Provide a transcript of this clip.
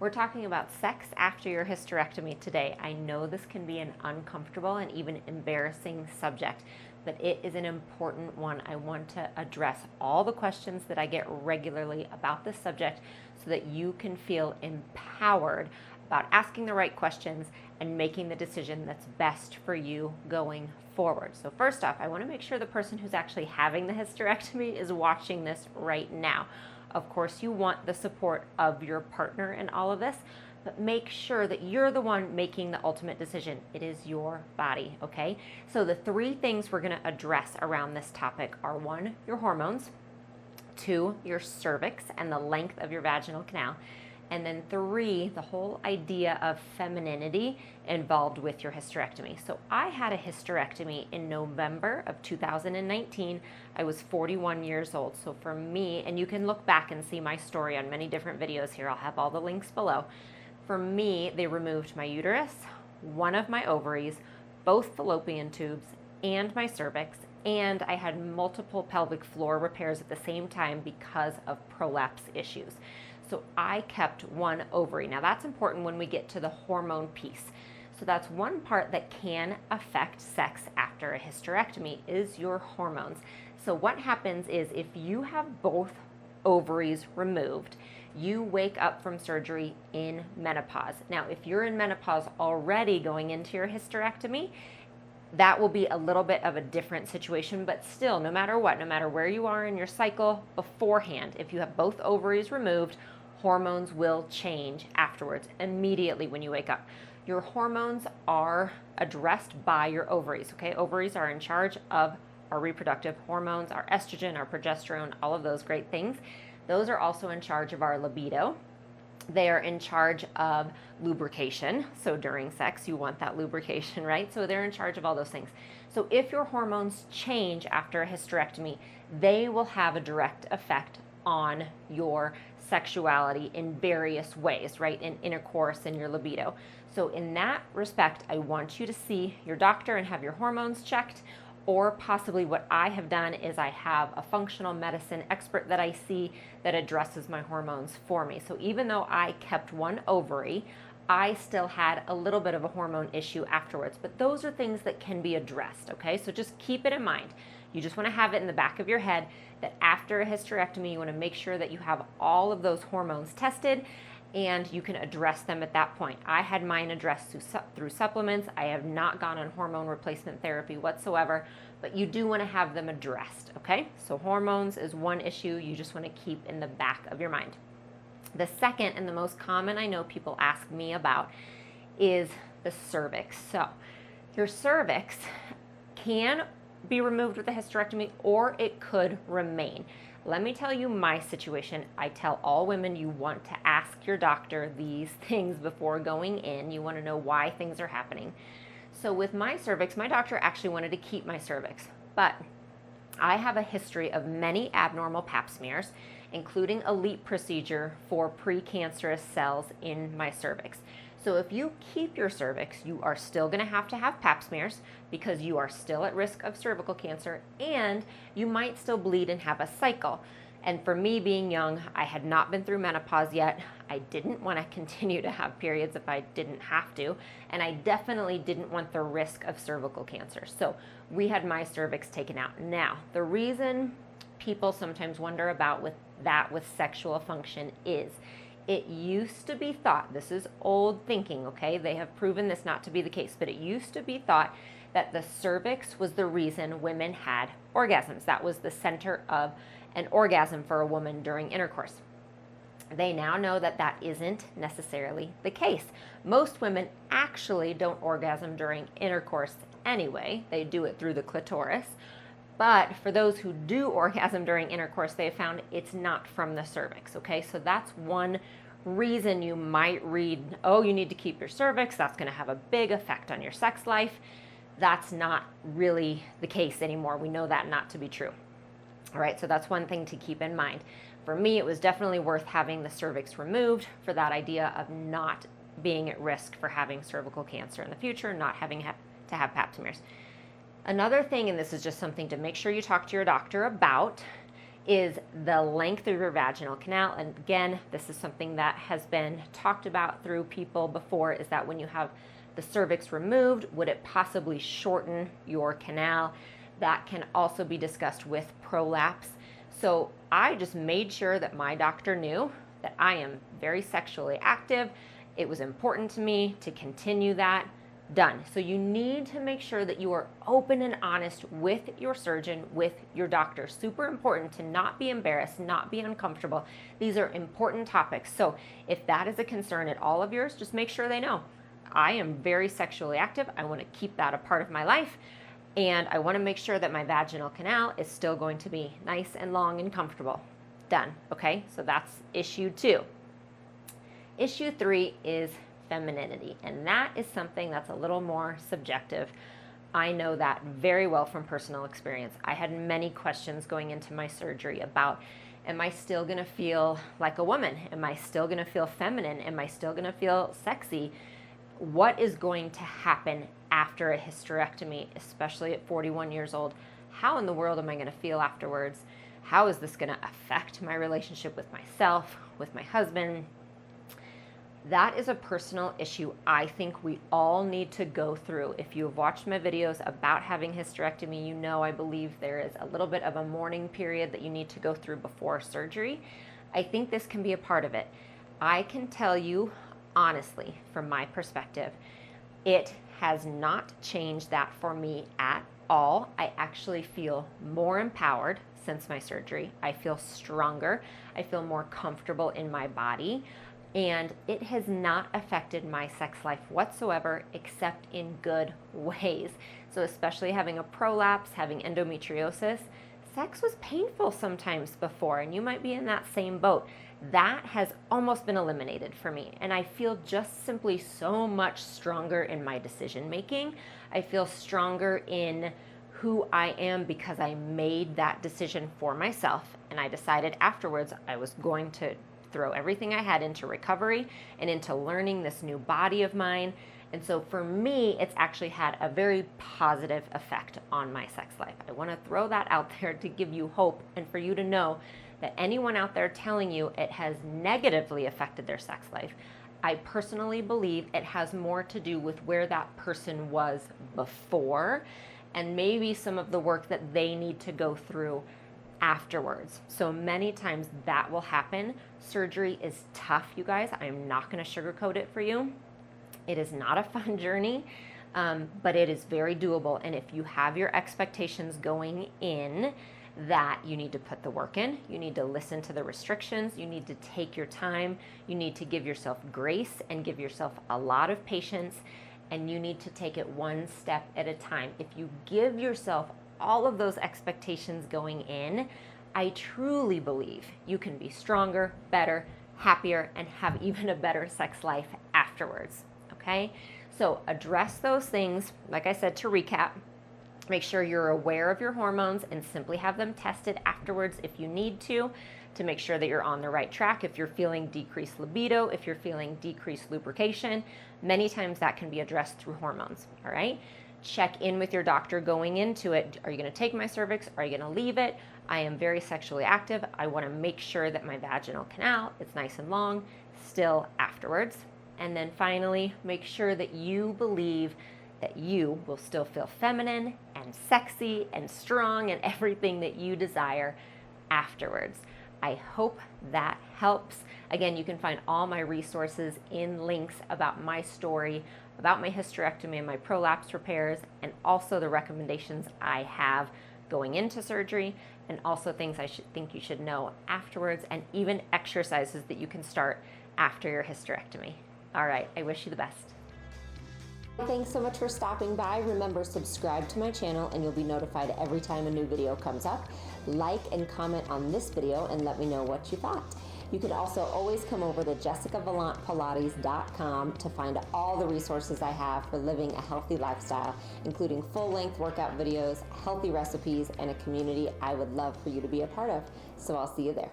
We're talking about sex after your hysterectomy today. I know this can be an uncomfortable and even embarrassing subject, but it is an important one. I want to address all the questions that I get regularly about this subject so that you can feel empowered about asking the right questions and making the decision that's best for you going forward. So first off, I want to make sure the person who's actually having the hysterectomy is watching this right now. Of course, you want the support of your partner in all of this, but make sure that you're the one making the ultimate decision. It is your body, okay? So the three things we're going to address around this topic are: 1, your hormones; 2, your cervix and the length of your vaginal canal; and then 3, the whole idea of femininity involved with your hysterectomy. So I had a hysterectomy in November of 2019. I was 41 years old. So for me, and you can look back and see my story on many different videos here. I'll have all the links below. For me, they removed my uterus, one of my ovaries, both fallopian tubes, and my cervix. And I had multiple pelvic floor repairs at the same time because of prolapse issues. So I kept one ovary. Now that's important when we get to the hormone piece. So that's one part that can affect sex after a hysterectomy is your hormones. So what happens is if you have both ovaries removed, you wake up from surgery in menopause. Now, if you're in menopause already going into your hysterectomy, that will be a little bit of a different situation, but still, no matter what, no matter where you are in your cycle beforehand, if you have both ovaries removed, hormones will change afterwards, immediately when you wake up. Your hormones are addressed by your ovaries, okay? Ovaries are in charge of our reproductive hormones, our estrogen, our progesterone, all of those great things. Those are also in charge of our libido. They are in charge of lubrication. So during sex, you want that lubrication, right? So they're in charge of all those things. So if your hormones change after a hysterectomy, they will have a direct effect on your sexuality in various ways, right? In intercourse and your libido. So in that respect, I want you to see your doctor and have your hormones checked. Or possibly what I have done is I have a functional medicine expert that I see that addresses my hormones for me. So even though I kept one ovary, I still had a little bit of a hormone issue afterwards. But those are things that can be addressed, okay? So just keep it in mind. You just want to have it in the back of your head that after a hysterectomy, you want to make sure that you have all of those hormones tested and you can address them at that point. I had mine addressed through supplements. I have not gone on hormone replacement therapy whatsoever, but you do want to have them addressed, okay? So hormones is one issue you just want to keep in the back of your mind. The second and the most common I know people ask me about is the cervix. So your cervix can be removed with a hysterectomy or it could remain. Let me tell you my situation. I tell all women you want to ask your doctor these things before going in. You want to know why things are happening. So with my cervix, my doctor actually wanted to keep my cervix, but I have a history of many abnormal pap smears, including a LEEP procedure for precancerous cells in my cervix. So if you keep your cervix, you are still going to have pap smears because you are still at risk of cervical cancer and you might still bleed and have a cycle. And for me being young, I had not been through menopause yet. I didn't want to continue to have periods if I didn't have to. And I definitely didn't want the risk of cervical cancer. So we had my cervix taken out. Now, the reason people sometimes wonder about with sexual function is it used to be thought, this is old thinking, okay? They have proven this not to be the case, but it used to be thought that the cervix was the reason women had orgasms. That was the center of an orgasm for a woman during intercourse. They now know that that isn't necessarily the case. Most women actually don't orgasm during intercourse anyway. They do it through the clitoris. But for those who do orgasm during intercourse, they have found it's not from the cervix, okay? So that's one reason you might read, oh, you need to keep your cervix. That's going to have a big effect on your sex life. That's not really the case anymore. We know that not to be true. All right, so that's one thing to keep in mind. For me, it was definitely worth having the cervix removed for that idea of not being at risk for having cervical cancer in the future, not having to have pap smears. Another thing, and this is just something to make sure you talk to your doctor about, is the length of your vaginal canal. And again, this is something that has been talked about through people before, is that when you have the cervix removed, would it possibly shorten your canal? That can also be discussed with prolapse. So I just made sure that my doctor knew that I am very sexually active. It was important to me to continue that. Done. So you need to make sure that you are open and honest with your surgeon, with your doctor. Super important to not be embarrassed, not be uncomfortable. These are important topics. So if that is a concern at all of yours, just make sure they know. I am very sexually active. I want to keep that a part of my life. And I want to make sure that my vaginal canal is still going to be nice and long and comfortable. Done. Okay, so that's issue 2. Issue 3 is femininity, and that is something that's a little more subjective. I know that very well from personal experience. I had many questions going into my surgery about, am I still gonna feel like a woman? Am I still gonna feel feminine? Am I still gonna feel sexy? What is going to happen after a hysterectomy, especially at 41 years old? How in the world am I gonna feel afterwards? How is this gonna affect my relationship with myself, with my husband? That is a personal issue I think we all need to go through. If you have watched my videos about having hysterectomy, you know I believe there is a little bit of a mourning period that you need to go through before surgery. I think this can be a part of it. I can tell you honestly, from my perspective, it has not changed that for me at all. I actually feel more empowered since my surgery. I feel stronger. I feel more comfortable in my body. And it has not affected my sex life whatsoever, except in good ways. So especially having a prolapse, having endometriosis, sex was painful sometimes before, and you might be in that same boat. That has almost been eliminated for me. And I feel just simply so much stronger in my decision making. I feel stronger in who I am because I made that decision for myself. And I decided afterwards I was going to throw everything I had into recovery and into learning this new body of mine. And so for me, it's actually had a very positive effect on my sex life. I want to throw that out there to give you hope and for you to know that anyone out there telling you it has negatively affected their sex life, I personally believe it has more to do with where that person was before and maybe some of the work that they need to go through afterwards. So many times that will happen. Surgery is tough, you guys. I'm not going to sugarcoat it for you. It is not a fun journey, but it is very doable. And if you have your expectations going in that you need to put the work in, you need to listen to the restrictions, you need to take your time, you need to give yourself grace and give yourself a lot of patience, and you need to take it one step at a time. If you give yourself all of those expectations going in, I truly believe you can be stronger, better, happier, and have even a better sex life afterwards, okay? So address those things, like I said, to recap. Make sure you're aware of your hormones and simply have them tested afterwards if you need to make sure that you're on the right track. If you're feeling decreased libido, if you're feeling decreased lubrication, many times that can be addressed through hormones, all right? Check in with your doctor going into it. Are you going to take my cervix? Are you going to leave it? I am very sexually active. I want to make sure that my vaginal canal is nice and long still afterwards. And then finally, make sure that you believe that you will still feel feminine and sexy and strong and everything that you desire afterwards. I hope that helps. Again, you can find all my resources in links about my story, about my hysterectomy and my prolapse repairs, and also the recommendations I have going into surgery, and also things I think you should know afterwards, and even exercises that you can start after your hysterectomy. All right, I wish you the best. Thanks so much for stopping by. Remember, subscribe to my channel and you'll be notified every time a new video comes up. Like and comment on this video and let me know what you thought. You can also always come over to jessicavalantpilates.com to find all the resources I have for living a healthy lifestyle, including full-length workout videos, healthy recipes, and a community I would love for you to be a part of. So I'll see you there.